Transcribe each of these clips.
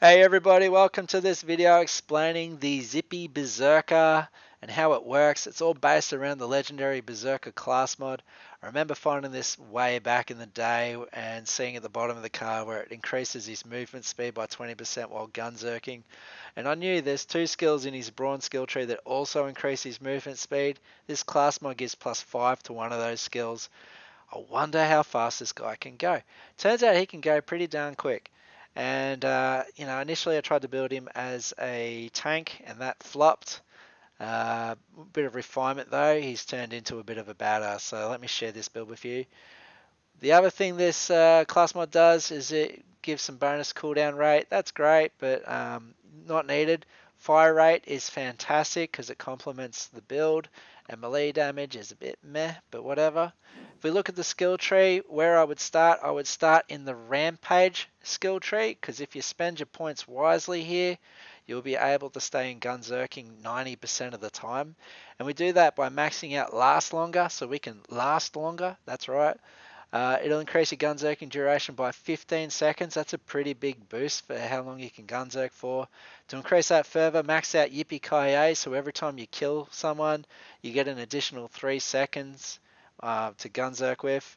Hey everybody, welcome to this video explaining the Zippy Beserker and how it works. It's all based around the legendary Beserker class mod. I remember finding this way back in the day and seeing at the bottom of the card where it increases his movement speed by 20% while gunzerking. And I knew there's two skills in his bronze skill tree that also increase his movement speed. This class mod gives +5 to one of those skills. I wonder how fast this guy can go. Turns out he can go pretty darn quick. And, initially I tried to build him as a tank and that flopped. Bit of refinement though, he's turned into a bit of a badass. So let me share this build with you. The other thing this class mod does is it gives some bonus cooldown rate. That's great, but not needed. Fire rate is fantastic because it complements the build, and melee damage is a bit meh, but whatever. If we look at the skill tree, where I would start in the Rampage skill tree, because if you spend your points wisely here, you'll be able to stay in Gunzerking 90% of the time. And we do that by maxing out Last Longer, so we can last longer, that's right. It'll increase your gunzerking duration by 15 seconds. That's a pretty big boost for how long you can gunzerk for. To increase that further, max out Yippee-ki-yay, so every time you kill someone, you get an additional 3 seconds to gunzerk with.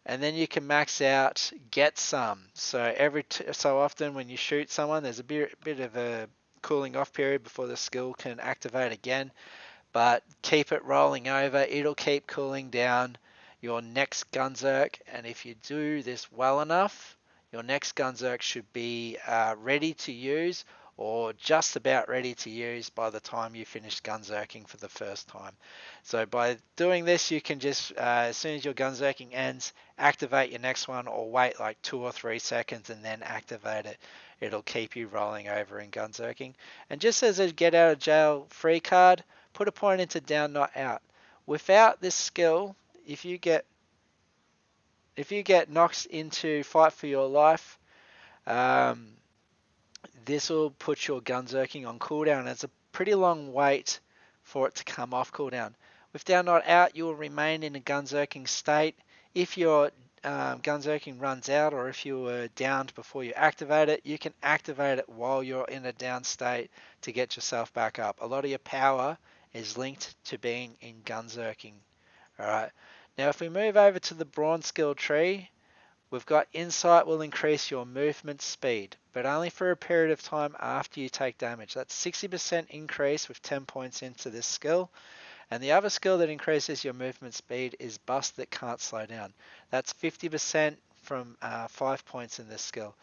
And then you can max out Get Some. So every so often when you shoot someone, there's a bit of a cooling off period before the skill can activate again. But keep it rolling over. It'll keep cooling down your next Gunzerk, and if you do this well enough, your next Gunzerk should be ready to use or just about ready to use by the time you finish Gunzerking for the first time. So by doing this, you can just, as soon as your Gunzerking ends, activate your next one or wait like 2 or 3 seconds and then activate it. It'll keep you rolling over in Gunzerking. And just as a get out of jail free card, put a point into down not out. Without this skill, if you get knocked into fight for your life, um, this will put your gunzerking on cooldown. It's a pretty long wait for it to come off cooldown. With down not out, you will remain in a gunzerking state. If your gunzerking runs out, or if you were downed before you activate it, you can activate it while you're in a down state to get yourself back up. A lot of your power is linked to being in gunzerking. Alright, now if we move over to the bronze skill tree, we've got Insight will increase your movement speed, but only for a period of time after you take damage. That's 60% increase with 10 points into this skill. And the other skill that increases your movement speed is Bust That Can't Slow Down. That's 50% from 5 points in this skill.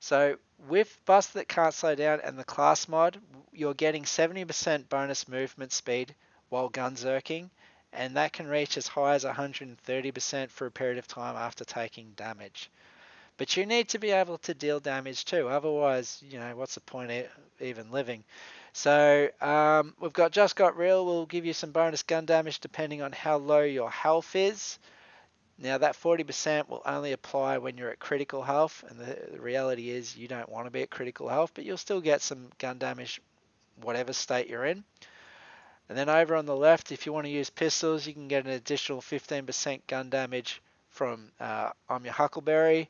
So with Bust That Can't Slow Down and the class mod, you're getting 70% bonus movement speed while gunzerking, and that can reach as high as 130% for a period of time after taking damage. But you need to be able to deal damage too, otherwise, what's the point of even living? So we've got Just Got Real will give you some bonus gun damage depending on how low your health is. Now that 40% will only apply when you're at critical health, and the reality is you don't want to be at critical health, but you'll still get some gun damage whatever state you're in. And then over on the left, if you want to use pistols, you can get an additional 15% gun damage from I'm Your Huckleberry.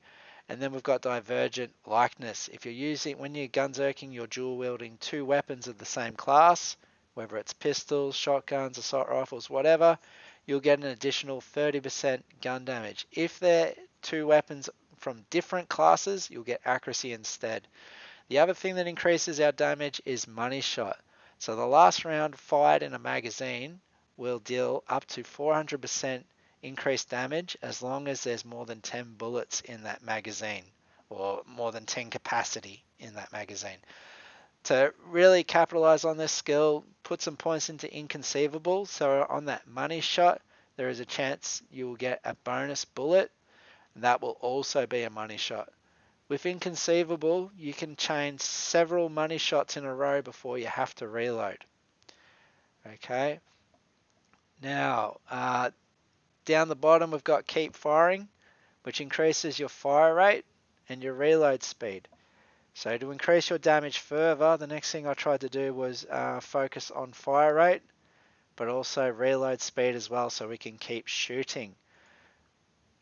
And then we've got Divergent Likeness. If you're using, when you're gunzerking, you're dual wielding 2 weapons of the same class, whether it's pistols, shotguns, assault rifles, whatever, you'll get an additional 30% gun damage. If they're 2 weapons from different classes, you'll get accuracy instead. The other thing that increases our damage is Money Shot. So the last round fired in a magazine will deal up to 400% increased damage as long as there's more than 10 bullets in that magazine, or more than 10 capacity in that magazine. To really capitalize on this skill, put some points into Inconceivable. So on that Money Shot, there is a chance you will get a bonus bullet, and that will also be a Money Shot. With Inconceivable, you can chain several money shots in a row before you have to reload. Okay. Now, down the bottom, we've got Keep Firing, which increases your fire rate and your reload speed. So to increase your damage further, the next thing I tried to do was focus on fire rate, but also reload speed as well, so we can keep shooting.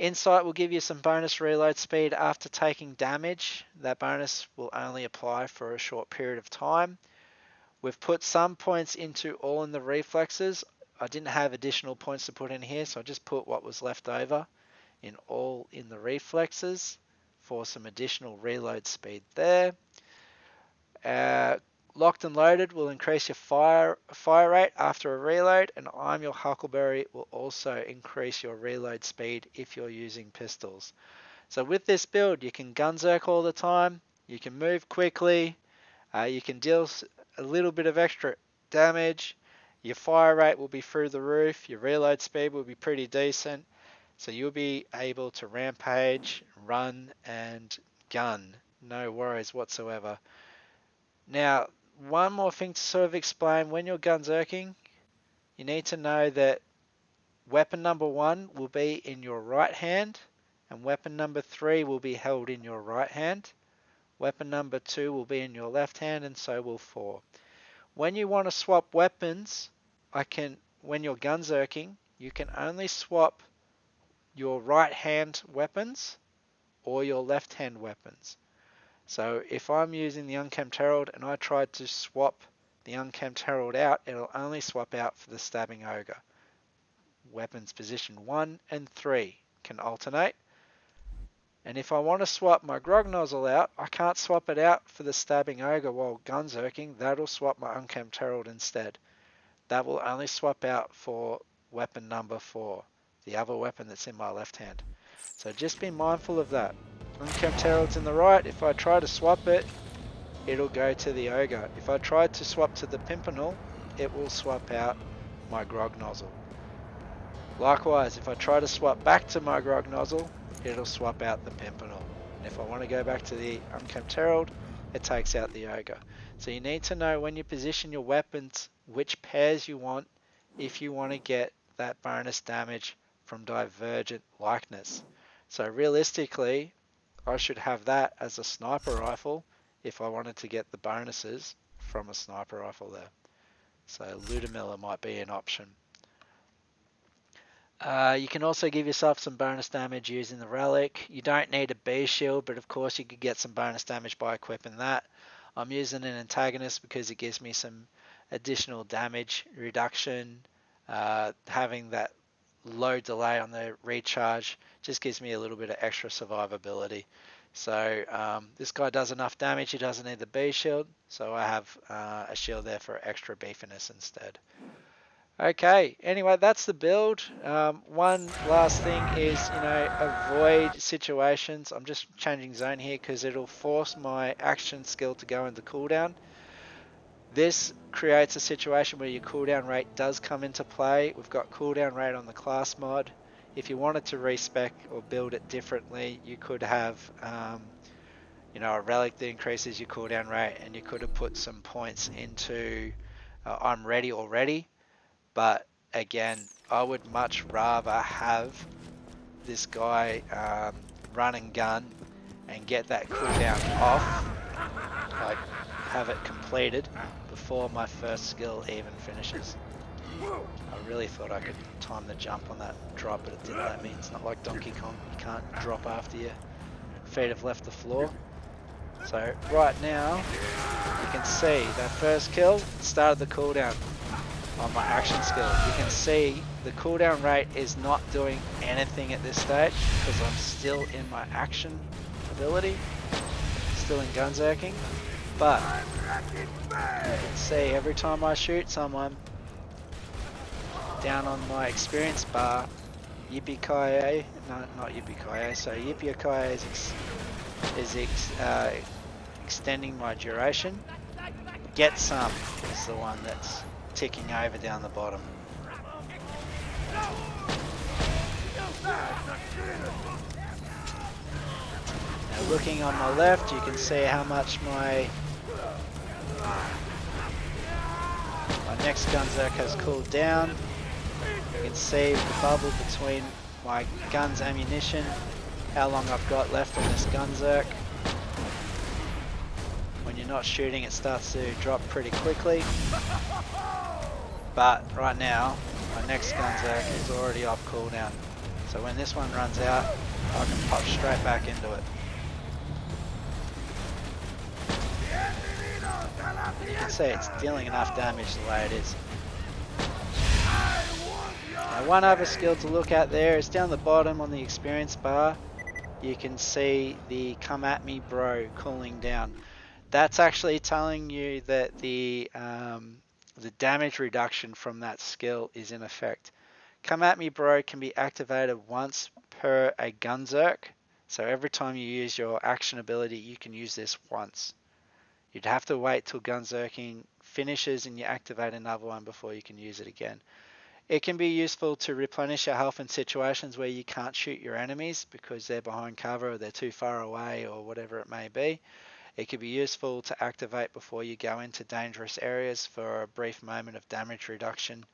Insight will give you some bonus reload speed after taking damage. That bonus will only apply for a short period of time. We've put some points into all in the reflexes. I didn't have additional points to put in here, so I just put what was left over in all in the reflexes for some additional reload speed there. Locked and loaded will increase your fire rate after a reload, and I'm your Huckleberry will also increase your reload speed if you're using pistols. So with this build, you can gunzerk all the time, you can move quickly, you can deal a little bit of extra damage, your fire rate will be through the roof, your reload speed will be pretty decent, so you'll be able to rampage, run, and gun. No worries whatsoever. Now, one more thing to sort of explain, when you're gunzerking, you need to know that weapon number 1 will be in your right hand, and weapon number 3 will be held in your right hand. Weapon number 2 will be in your left hand, and so will 4. When you want to swap weapons, when you're gunzerking, you can only swap your right hand weapons or your left hand weapons. So if I'm using the Unkempt Herald and I tried to swap the Unkempt Herald out, it'll only swap out for the Stabbing Ogre. Weapons position 1 and 3 can alternate. And if I want to swap my Grog Nozzle out, I can't swap it out for the Stabbing Ogre while gunzerking. That'll swap my Unkempt Herald instead. That will only swap out for weapon number 4, the other weapon that's in my left hand. So just be mindful of that. Unkempt Herald's in the right. If I try to swap it, it'll go to the Ogre. If I try to swap to the Pimpernel, it will swap out my Grog Nozzle. Likewise, if I try to swap back to my Grog Nozzle, it'll swap out the Pimpernel. And if I want to go back to the Unkempt Herald, it takes out the Ogre. So you need to know when you position your weapons which pairs you want if you want to get that bonus damage from Divergent Likeness. So realistically, I should have that as a sniper rifle if I wanted to get the bonuses from a sniper rifle there. So Ludamilla might be an option. You can also give yourself some bonus damage using the relic. You don't need a B shield, but of course you could get some bonus damage by equipping that. I'm using an antagonist because it gives me some additional damage reduction. Having that low delay on the recharge just gives me a little bit of extra survivability. So this guy does enough damage, he doesn't need the B shield, so I have a shield there for extra beefiness instead. Okay, anyway, that's the build. One last thing is, avoid situations. I'm just changing zone here because it'll force my action skill to go into cooldown. This creates a situation where your cooldown rate does come into play. We've got cooldown rate on the class mod. If you wanted to respec or build it differently, you could have a relic that increases your cooldown rate, and you could have put some points into I'm ready already. But again, I would much rather have this guy run and gun and get that cooldown off, like have it completed before my first skill even finishes. I really thought I could time the jump on that drop, but it didn't let me. It's not like Donkey Kong, you can't drop after your feet have left the floor. So right now, you can see that first kill started the cooldown on my action skill. You can see the cooldown rate is not doing anything at this stage because I'm still in my action ability, still in gunzerking, but you can see every time I shoot someone, down on my experience bar, Yippee-ki-yay, no, not Yippee-ki-yay, so Yippee-ki-yay is extending my duration. Get some is the one that's ticking over down the bottom. Now looking on my left, you can see how much my next gunzerk has cooled down. You can see the bubble between my gun's ammunition, how long I've got left on this gunzerk. When you're not shooting, it starts to drop pretty quickly. But right now, my next gunzerk is already off cooldown. So when this one runs out, I can pop straight back into it. And you can see it's dealing enough damage the way it is. Now one other skill to look at there is down the bottom on the experience bar. You can see the "Come at me, bro" cooling down. That's actually telling you that the damage reduction from that skill is in effect. "Come at me, bro" can be activated once per a Gunzerk. So every time you use your action ability, you can use this once. You'd have to wait till Gunzerking finishes and you activate another one before you can use it again. It can be useful to replenish your health in situations where you can't shoot your enemies because they're behind cover or they're too far away or whatever it may be. It can be useful to activate before you go into dangerous areas for a brief moment of damage reduction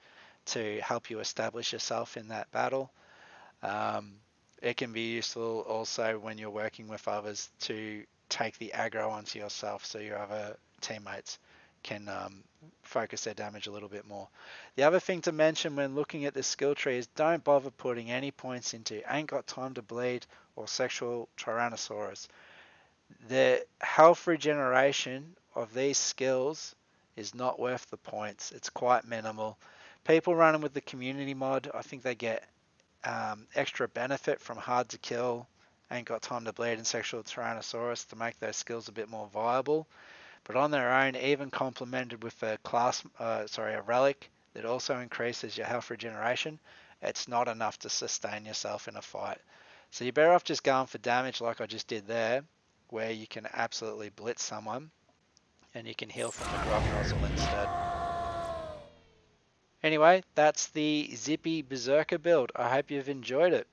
to help you establish yourself in that battle. It can be useful also when you're working with others to take the aggro onto yourself so your other teammates can focus their damage a little bit more. The other thing to mention when looking at this skill tree is don't bother putting any points into "Ain't Got Time to Bleed" or "Sexual Tyrannosaurus." The health regeneration of these skills is not worth the points. It's quite minimal. People running with the community mod, I think they get extra benefit from "Hard to Kill," "Ain't Got Time to Bleed," and "Sexual Tyrannosaurus" to make those skills a bit more viable. But on their own, even complemented with a a relic that also increases your health regeneration, it's not enough to sustain yourself in a fight. So you're better off just going for damage like I just did there, where you can absolutely blitz someone and you can heal from the grog nozzle instead. Anyway, that's the Zippy Beserker build. I hope you've enjoyed it.